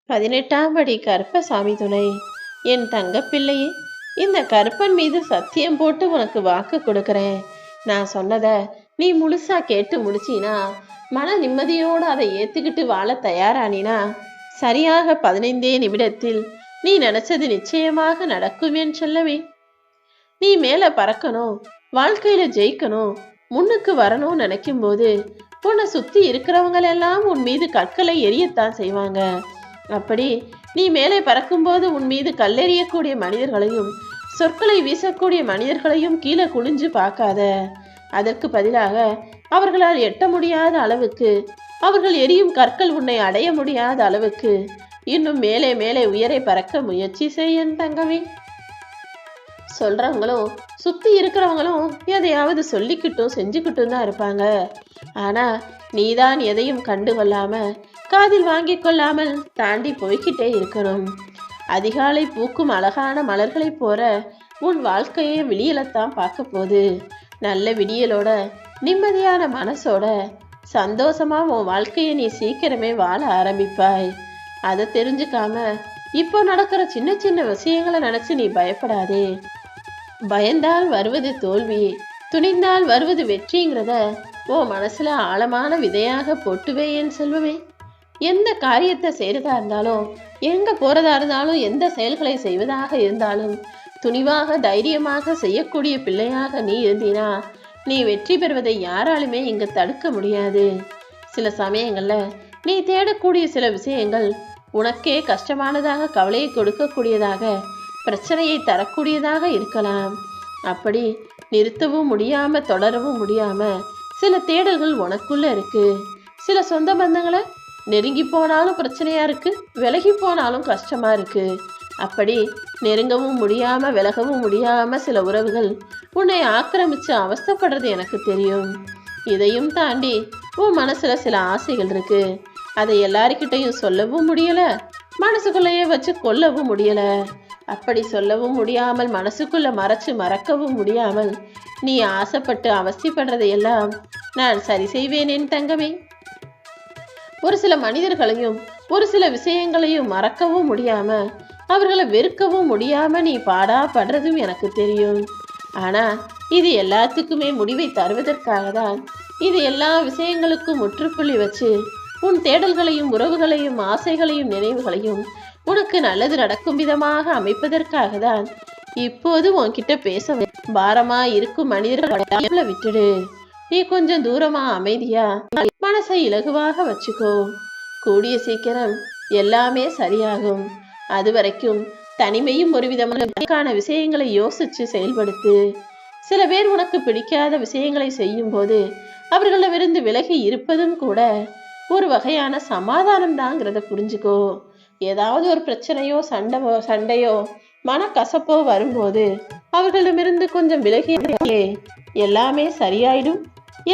18ஆம் படி கருப்பசாமி துணை. என் தங்கப்பிள்ளையே, இந்த கருப்பன் மீது சத்தியம் போட்டு உனக்கு வாக்கு கொடுக்கறேன். நான் சொன்னத நீ முழுசா கேட்டு முடிச்சினா, மன நிம்மதியோடு அதை ஏத்துக்கிட்டு வாழ தயாரானினா, சரியாக 15 நிமிடத்தில் நீ நினைச்சது நிச்சயமாக நடக்கும் என் செல்லவே. நீ மேல பறக்கணும், வாழ்க்கையில ஜெயிக்கணும், முன்னுக்கு வரணும்னு நினைக்கும் போது உன்னை சுத்தி இருக்கிறவங்களெல்லாம் உன் மீது கற்களை எரியத்தான் செய்வாங்க. அப்படி நீ மேலே பறக்கும்போது உன் மீது கல்லெறியக்கூடிய மனிதர்களையும் சொற்களை வீசக்கூடிய மனிதர்களையும் கீழே குனிஞ்சு பார்க்காத. அதற்கு பதிலாக அவர்களால் எட்ட முடியாத அளவுக்கு, அவர்கள் எரியும் கற்கள் உன்னை அடைய முடியாத அளவுக்கு இன்னும் மேலே மேலே உயரை பறக்க முயற்சி செய்ய தங்கமே. சொல்றவங்களும் சுத்தி இருக்கிறவங்களும் எதையாவது சொல்லிக்கிட்டும் செஞ்சுக்கிட்டும் தான் இருப்பாங்க. ஆனா நீதான் எதையும் கண்டு கொள்ளாம, காதில் வாங்கி கொள்ளாமல் தாண்டி போய்கிட்டே இருக்கணும். அதிகாலை பூக்கும் அழகான மலர்களை போற உன் வாழ்க்கையை விடியலத்தான் பார்க்க போகுது. நல்ல விடியலோட, நிம்மதியான மனசோட, சந்தோஷமா உன் வாழ்க்கையை நீ சீக்கிரமே வாழ ஆரம்பிப்பாய். அதை தெரிஞ்சுக்காம இப்போ நடக்கிற சின்ன சின்ன விஷயங்களை நினைச்சு நீ பயப்படாதே. பயந்தால் வருவது தோல்வி, துணிந்தால் வருவது வெற்றிங்கிறத ஓ மனசுல ஆழமான விதையாக போட்டுவே என் செல்வமே. எந்த காரியத்தை செய்யறதா இருந்தாலும், எங்க போறதா இருந்தாலும், எந்த செயல்களை செய்வதாக இருந்தாலும் துணிவாக தைரியமாக செய்யக்கூடிய பிள்ளையாக நீ இருந்தீனா, நீ வெற்றி பெறுவதை யாராலுமே இங்க தடுக்க முடியாது. சில சமயங்கள்ல நீ தேடக்கூடிய சில விஷயங்கள் உனக்கே கஷ்டமானதாக, கவலையை கொடுக்கக்கூடியதாக, பிரச்சனையை தரக்கூடியதாக இருக்கலாம். அப்படி நிறுத்தவும் முடியாம தொடரவும் முடியாம சில தேடல்கள் உனக்குள்ள இருக்கு. சில சொந்த பந்தங்களை நெருங்கி போனாலும் பிரச்சனையா இருக்கு, விலகி போனாலும் கஷ்டமா இருக்கு. அப்படி நெருங்கவும் முடியாம விலகவும் முடியாம சில உறவுகள் உன்னை ஆக்கிரமிச்சு அவஸ்தைப்படுறது எனக்கு தெரியும். இதையும் தாண்டி உன் மனசுல சில ஆசைகள் இருக்கு. அதை எல்லாருக்கிட்டையும் சொல்லவும் முடியல, மனசுக்குள்ளேயே வச்சு கொல்லவும் முடியல. அப்படி சொல்லவும் முடியாமல், மனசுக்குள்ள மறைச்சு மறக்கவும் முடியாமல் நீ ஆசைப்பட்டு அவஸ்தைப்படுறதையெல்லாம் நான் சரி செய்வேன் என் தங்கமே. ஒரு சில மனிதர்களையும் ஒரு சில விஷயங்களையும் மறக்கவும் முடியாம, அவர்களை வெறுக்கவும் முடியாம நீ பாடா படுறதும் எனக்கு தெரியும். ஆனா இது எல்லாத்துக்குமே முடிவை தருவதற்காக தான் இது எல்லா விஷயங்களுக்கும் முற்றுப்புள்ளி வச்சு உன் தேடல்களையும் உறவுகளையும் ஆசைகளையும் நினைவுகளையும் உனக்கு நல்லது நடக்கும் விதமாக அமைப்பதற்காக தான் இப்போது உன்கிட்ட பேச. பாரமா இருக்கும் மனிதர்களை விட்டுடு. நீ கொஞ்சம் தூரமா அமைதியா மனசை இலகுவாக வச்சுக்கோ. கூடிய சீக்கிரம் எல்லாமே சரியாகும். அது வரைக்கும் தனிமையும் ஒரு விதமான விஷயங்களை யோசிச்சு செயல்படுத்து. சில பேர் உனக்கு பிடிக்காத விஷயங்களை செய்யும் போது அவர்களிடமிருந்து விலகி இருப்பதும் கூட ஒரு வகையான சமாதானம் தாங்கிறத புரிஞ்சுக்கோ. ஏதாவது ஒரு பிரச்சனையோ சண்டையோ மனக்கசப்போ வரும்போது அவர்களிடமிருந்து கொஞ்சம் விலகியே எல்லாமே சரியாயிடும்,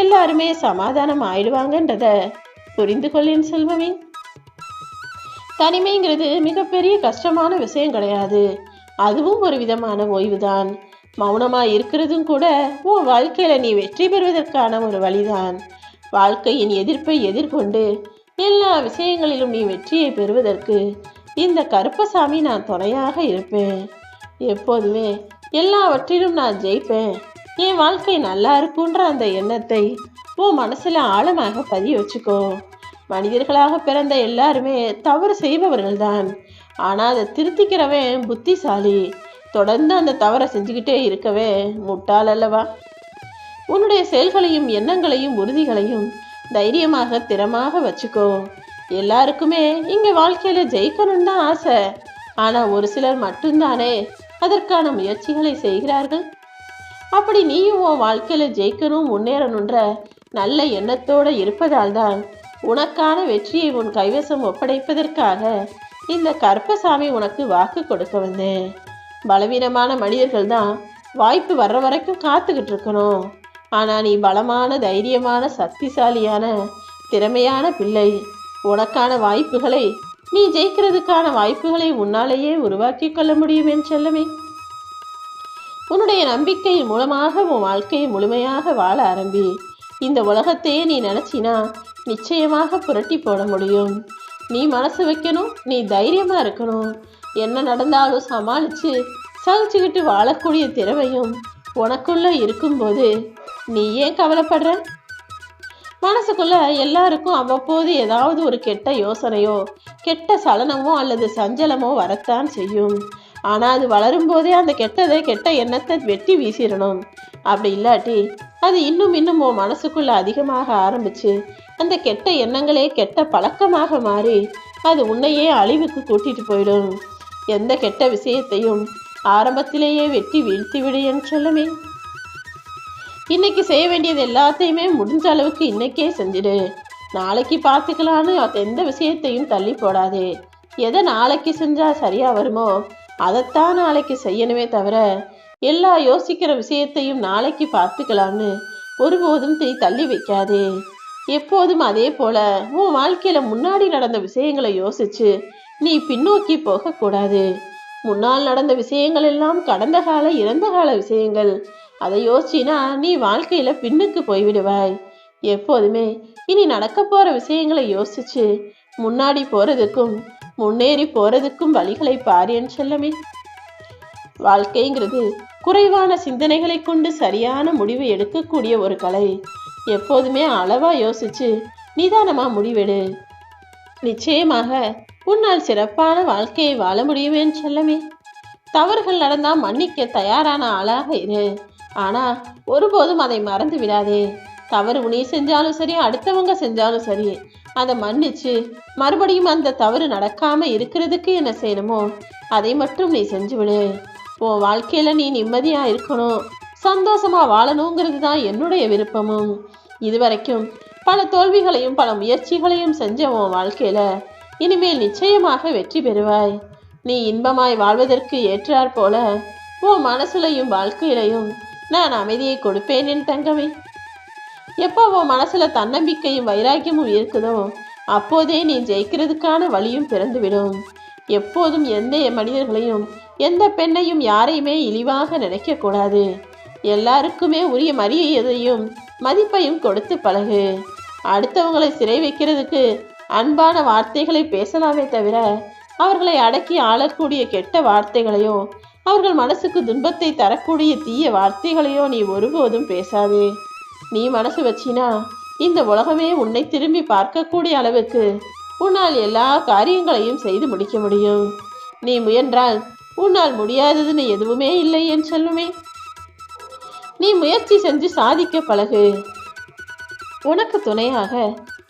எல்லாருமே சமாதானம் ஆயிடுவாங்கன்றத புரிந்து கொள்ளின் செல்வமே. தனிமைங்கிறது மிகப்பெரிய கஷ்டமான விஷயம் கிடையாது. அதுவும் ஒரு விதமான ஓய்வுதான். மௌனமா இருக்கிறதும் கூட உன் வாழ்க்கையில நீ வெற்றி பெறுவதற்கான ஒரு வழிதான். வாழ்க்கையின் எதிர்ப்பை எதிர்கொண்டு எல்லா விஷயங்களிலும் நீ வெற்றியை பெறுவதற்கு இந்த கருப்பசாமி நான் துணையாக இருப்பேன். எப்போதுமே எல்லாவற்றிலும் நான் ஜெயிப்பேன். என் வாழ்க்கை நல்லா இருக்குன்ற அந்த எண்ணத்தை உன் மனசுல ஆழமாக பதிய வச்சுக்கோ. மனிதர்களாக பிறந்த எல்லாருமே தவறு செய்பவர்கள் தான். ஆனா அதை திருத்திக்கிறவன் புத்திசாலி. தொடர்ந்து அந்த தவறை செஞ்சுக்கிட்டே இருக்கவே முட்டாள் அல்லவா? உன்னுடைய செயல்களையும் எண்ணங்களையும் உறுதிகளையும் தைரியமாக திறமாக வச்சுக்கோ. எல்லாருக்குமே இங்க வாழ்க்கையில ஜெயிக்கணும்னு தான் ஆசை. ஆனா ஒரு சிலர் மட்டும்தானே அதற்கான முயற்சிகளை செய்கிறார்கள். அப்படி நீயும் உன் வாழ்க்கையில ஜெயிக்கணும், முன்னேறணுன்ற நல்ல எண்ணத்தோட இருப்பதால் தான் உனக்கான வெற்றியை உன் கைவசம் ஒப்படைப்பதற்காக இந்த கருப்பசாமி உனக்கு வாக்கு கொடுக்க வந்தேன். பலவீனமான மனிதர்கள் தான் வாய்ப்பு வர்ற வரைக்கும் காத்துக்கிட்டு இருக்கணும். ஆனா நீ பலமான, தைரியமான, சக்திசாலியான, திறமையான பிள்ளை. உனக்கான வாய்ப்புகளை, நீ ஜெயிக்கிறதுக்கான வாய்ப்புகளை உன்னாலேயே உருவாக்கி கொள்ள முடியும் என் செல்லமே. உன்னுடைய நம்பிக்கை மூலமாக உன் வாழ்க்கையை முழுமையாக வாழ ஆரம்பி. இந்த உலகத்தையே நீ நினைச்சினா நிச்சயமாக புரட்டி போட முடியும். நீ மனசு வைக்கணும், நீ தைரியமா இருக்கணும். என்ன நடந்தாலும் சமாளிச்சு சகிச்சுக்கிட்டு வாழக்கூடிய திறமையும் உனக்குள்ள இருக்கும்போது நீ ஏன் கவலைப்படுற? மனசுக்குள்ள எல்லாருக்கும் அவ்வப்போது ஏதாவது ஒரு கெட்ட யோசனையோ கெட்ட சலனமோ அல்லது சஞ்சலமோ வரத்தான் செய்யும். ஆனா அது வளரும் போதே அந்த கெட்ட எண்ணத்தை வெட்டி வீசிடணும். அப்படி இல்லாட்டி அது இன்னும் இன்னும் உன் மனசுக்குள்ள அதிகமாக ஆரம்பிச்சு அந்த கெட்ட எண்ணங்களே கெட்ட பழக்கமாக மாறி அது உன்னையே அழிவுக்கு கூட்டிட்டு போயிடும். எந்த கெட்ட விஷயத்தையும் ஆரம்பத்திலேயே வெட்டி வீழ்த்தி விடு என் செல்லமே. இன்னைக்கு செய்ய வேண்டியது எல்லாத்தையுமே முடிஞ்ச அளவுக்கு இன்னைக்கே செஞ்சிடு. நாளைக்கு பார்த்துக்கலான்னு எந்த விஷயத்தையும் தள்ளி போடாதே. எதை நாளைக்கு செஞ்சா சரியா வருமோ அதைத்தான் நாளைக்கு செய்யணுமே தவிர எல்லா யோசிக்கிற விஷயத்தையும் நாளைக்கு பார்த்துக்கலாம்னு ஒருபோதும் தள்ளி வைக்காதே. எப்போதும் அதே போல உன் வாழ்க்கையில முன்னாடி நடந்த விஷயங்களை யோசிச்சு நீ பின்னோக்கி போகக்கூடாது. முன்னால் நடந்த விஷயங்கள் எல்லாம் கடந்த கால இறந்த கால விஷயங்கள். அதை யோசிச்சினா நீ வாழ்க்கையில பின்னுக்கு போய்விடுவாய். எப்போதுமே இனி நடக்க போற விஷயங்களை யோசிச்சு முன்னாடி போறதுக்கும் முன்னேறி போறதுக்கும் வழிகளை பாரு என் செல்லமே. வாழ்க்கைங்கிறது குறைவான சிந்தனைகளை கொண்டு சரியான முடிவு எடுக்கக்கூடிய ஒரு கலை. எப்போதுமே அளவா யோசிச்சு நிதானமா முடிவெடு. நிச்சயமாக உன்னால் சிறப்பான வாழ்க்கையை வாழ முடியும் என் செல்லமே. தவறுகள் நடந்தா மன்னிக்க தயாரான ஆளாக இரு. ஆனா ஒருபோதும் அதை மறந்து விடாதே. தவறு நீ செஞ்சாலும் சரி, அடுத்தவங்க செஞ்சாலும் சரி, அதை மன்னிச்சு மறுபடியும் அந்த தவறு நடக்காம இருக்கிறதுக்கு என்ன செய்யணுமோ அதை மட்டும் நீ செஞ்சு விடு. உன் வாழ்க்கையில நீ நிம்மதியா இருக்கணும், சந்தோஷமா வாழணுங்கிறது தான் என்னுடைய விருப்பமும். இதுவரைக்கும் பல தோல்விகளையும் பல முயற்சிகளையும் செஞ்ச உன் வாழ்க்கையில இனிமேல் நிச்சயமாக வெற்றி பெறுவாய். நீ இன்பமாய் வாழ்வதற்கு ஏற்றாற் போல உன் மனசுலையும் வாழ்க்கையிலையும் நான் அமைதியை கொடுப்பேன் என் தங்கமே. எப்போ உன் மனசுல தன்னம்பிக்கையும் வைராக்கியமும் இருக்குதோ அப்போதே நீ ஜெயிக்கிறதுக்கான வழியும் பிறந்துவிடும். எப்போதும் எந்த மனிதர்களையும் எந்த பெண்ணையும் யாரையுமே இழிவாக நினைக்க கூடாது. எல்லாருக்குமே உரிய மரியாதையும் மதிப்பையும் கொடுத்து பழகு. அடுத்தவங்களை சிறை வைக்கிறதுக்கு அன்பான வார்த்தைகளை பேசலாமே தவிர அவர்களை அடக்கி ஆளக்கூடிய கெட்ட வார்த்தைகளையோ அவர்கள் மனசுக்கு துன்பத்தை தரக்கூடிய தீய வார்த்தைகளையோ நீ ஒருபோதும் பேசாதே. நீ மனசு வச்சினா இந்த உலகமே உன்னை திரும்பி பார்க்கக்கூடிய அளவுக்கு உன்னால் எல்லா காரியங்களையும் செய்து முடிக்க முடியும். நீ முயன்றால் உன்னால் முடியாததுன்னு எதுவுமே இல்லை என் செல்லுமே. நீ முயற்சி செஞ்சு சாதிக்க பழகு. உனக்கு துணையாக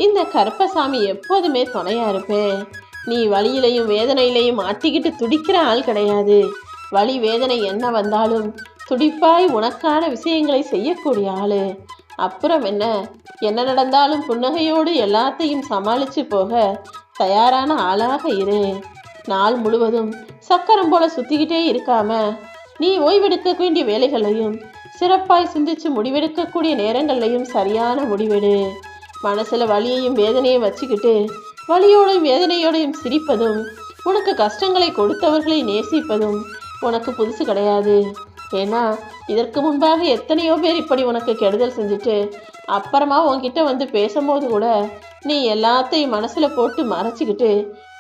இந்த கருப்பசாமி எப்போதுமே துணையா இருப்பேன். நீ வலியிலையும் வேதனையிலையும் மாட்டிக்கிட்டு துடிக்கிற ஆள் கிடையாது. வலி வேதனை என்ன வந்தாலும் துடிப்பாய் உனக்கான விஷயங்களை செய்யக்கூடிய ஆளு. அப்புறம் என்ன நடந்தாலும் புன்னகையோடு எல்லாத்தையும் சமாளிச்சு போக தயாரான ஆளாக இரு. நாள் முழுவதும் சக்கரம் போல சுத்திக்கிட்டே இருக்காம நீ ஓய்வெடுக்க வேண்டிய வேலைகளையும் சிறப்பாய் சிந்திச்சு முடிவெடுக்கக்கூடிய நேரங்கள்லையும் சரியான முடிவெடு. மனசுல வலியையும் வேதனையும் வச்சுக்கிட்டு வலியோடையும் வேதனையோடையும் சிரிப்பதும் உனக்கு கஷ்டங்களை கொடுத்தவர்களை நேசிப்பதும் உனக்கு புதுசு கிடையாது. ஏன்னா இதற்கு முன்பாக எத்தனையோ பேர் இப்படி உனக்கு கெடுதல் செஞ்சுட்டு அப்புறமா உன்கிட்ட வந்து பேசும்போது கூட நீ எல்லாத்தையும் மனசுல போட்டு மறைச்சிக்கிட்டு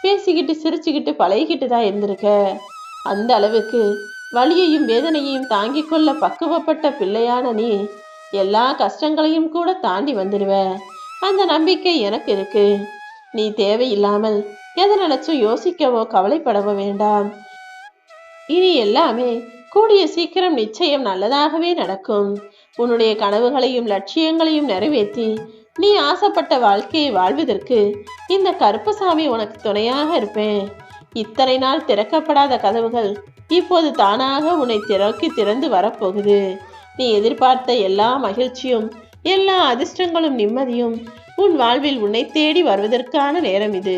பேசிக்கிட்டு சிரிச்சுக்கிட்டு பழகிக்கிட்டு தான் இருந்திருக்க. அந்த அளவுக்கு வலியையும் வேதனையையும் தாங்கி கொள்ள பக்குவப்பட்ட பிள்ளையான நீ எல்லா கஷ்டங்களையும் கூட தாண்டி வந்துடுவ. அந்த நம்பிக்கை எனக்கு இருக்கு. நீ தேவையில்லாமல் எதை நினைச்சும் யோசிக்கவோ கவலைப்படவோ வேண்டாம். இனி எல்லாமே கூடிய சீக்கிரம் நிச்சயம் நல்லதாகவே நடக்கும். உன்னுடைய கனவுகளையும் லட்சியங்களையும் நிறைவேற்றி நீ ஆசைப்பட்ட வாழ்க்கையை வாழ்வதற்கு இந்த கருப்பசாமி உனக்கு துணையாக இருப்பேன். இத்தனை நாள் திறக்கப்படாத கதவுகள் இப்போது தானாக உன்னை திறந்து வரப்போகுது. நீ எதிர்பார்த்த எல்லா மகிழ்ச்சியும் எல்லா அதிர்ஷ்டங்களும் நிம்மதியும் உன் வாழ்வில் உன்னை தேடி வருவதற்கான நேரம் இது.